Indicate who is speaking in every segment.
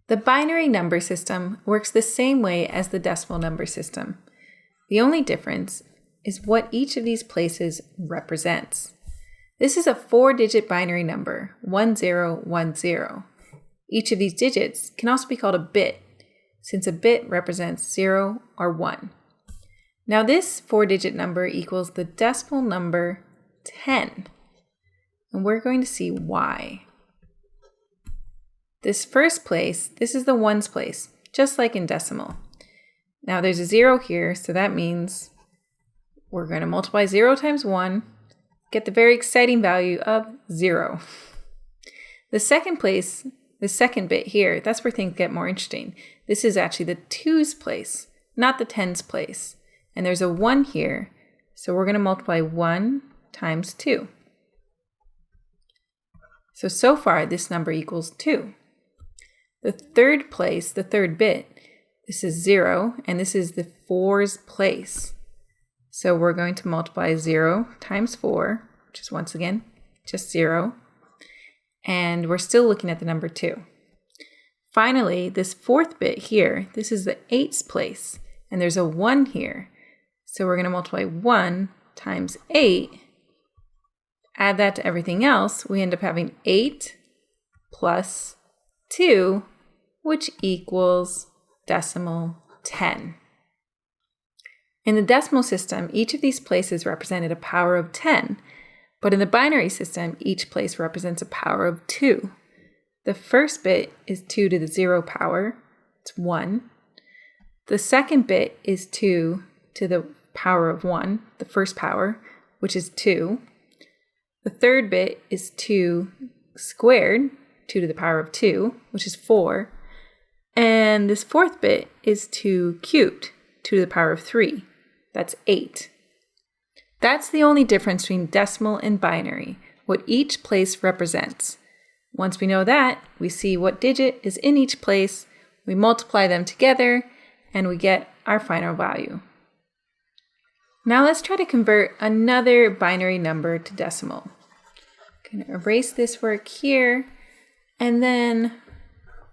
Speaker 1: The binary number system works the same way as the decimal number system. The only difference is what each of these places represents. This is a 4-digit binary number, 1010. Each of these digits can also be called a bit, since a bit represents 0 or 1. Now this 4-digit number equals the decimal number 10, and we're going to see why. This first place, this is the ones place, just like in decimal. Now there's a 0 here, so that means we're going to multiply 0 times 1, get the very exciting value of 0. The second place, the second bit here, that's where things get more interesting. This is actually the 2's place, not the 10's place. And there's a 1 here, so we're going to multiply 1 times 2. So far, this number equals 2. The third place, the third bit, this is 0, and this is the 4's place. So we're going to multiply 0 times 4, which is once again just 0. And we're still looking at the number 2. Finally, this fourth bit here, this is the 8's place, and there's a 1 here. So we're going to multiply 1 times 8. Add that to everything else, we end up having 8 plus 2, which equals decimal 10. In the decimal system, each of these places represented a power of 10, but in the binary system, each place represents a power of 2. The first bit is 2 to the 0 power, it's 1. The second bit is 2 to the power of 1, the first power, which is 2. The third bit is 2 squared, 2 to the power of 2, which is 4. And this fourth bit is 2 cubed, 2 to the power of 3. That's 8. That's the only difference between decimal and binary, what each place represents. Once we know that, we see what digit is in each place, we multiply them together, and we get our final value. Now let's try to convert another binary number to decimal. I'm going to erase this work here, and then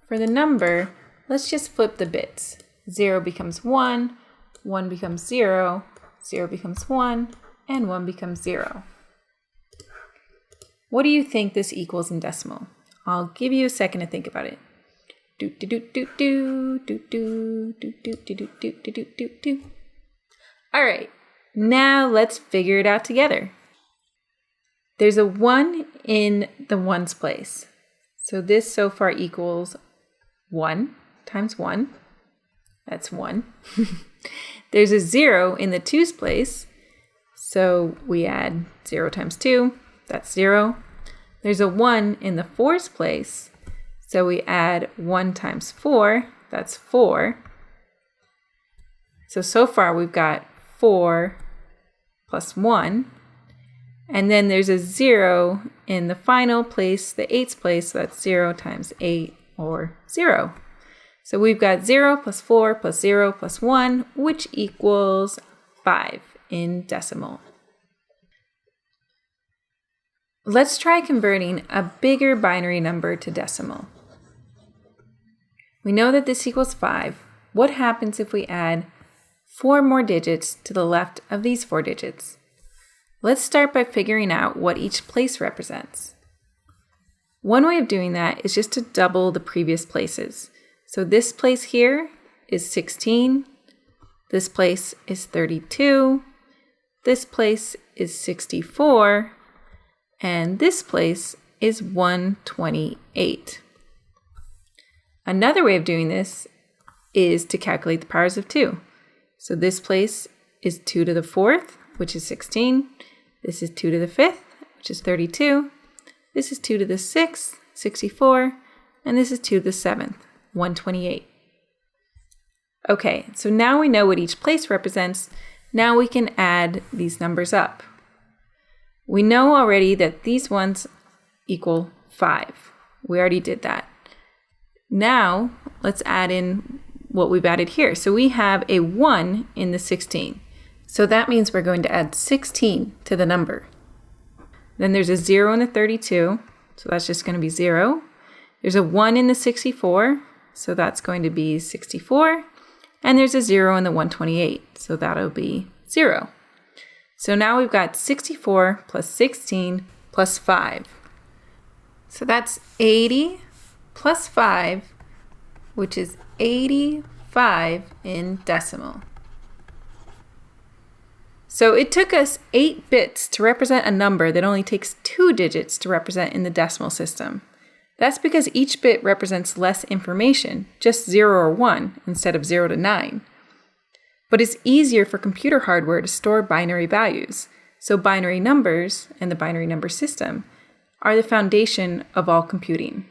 Speaker 1: for the number, let's just flip the bits. 0 becomes 1, 1 becomes 0, 0 becomes 1, and 1 becomes 0. What do you think this equals in decimal? I'll give you a second to think about it. All right, now let's figure it out together. There's a 1 in the ones place. So this so far equals 1 times 1. That's 1. There's a 0 in the 2's place. So we add 0 times 2. That's 0. There's a 1 in the 4's place. So we add 1 times 4. That's 4. So far we've got 4 plus 1. And then there's a 0 in the final place, the 8's place, so that's 0 times 8, or 0. So we've got 0 plus 4 plus 0 plus 1, which equals 5 in decimal. Let's try converting a bigger binary number to decimal. We know that this equals 5. What happens if we add 4 more digits to the left of these 4 digits? Let's start by figuring out what each place represents. One way of doing that is just to double the previous places. So this place here is 16, this place is 32, this place is 64, and this place is 128. Another way of doing this is to calculate the powers of 2. So this place is 2 to the 4th, which is 16. This is 2 to the 5th, which is 32. This is 2 to the 6th, 64. And this is 2 to the 7th, 128. Okay, so now we know what each place represents. Now we can add these numbers up. We know already that these ones equal 5. We already did that. Now let's add in what we've added here. So we have a 1 in the 16. So that means we're going to add 16 to the number. Then there's a 0 in the 32, so that's just going to be 0. There's a 1 in the 64, so that's going to be 64. And there's a 0 in the 128, so that'll be 0. So now we've got 64 plus 16 plus 5. So that's 80 plus 5, which is 85 in decimal. So it took us 8 bits to represent a number that only takes 2 digits to represent in the decimal system. That's because each bit represents less information, just 0 or 1 instead of 0 to 9. But it's easier for computer hardware to store binary values, so binary numbers and the binary number system are the foundation of all computing.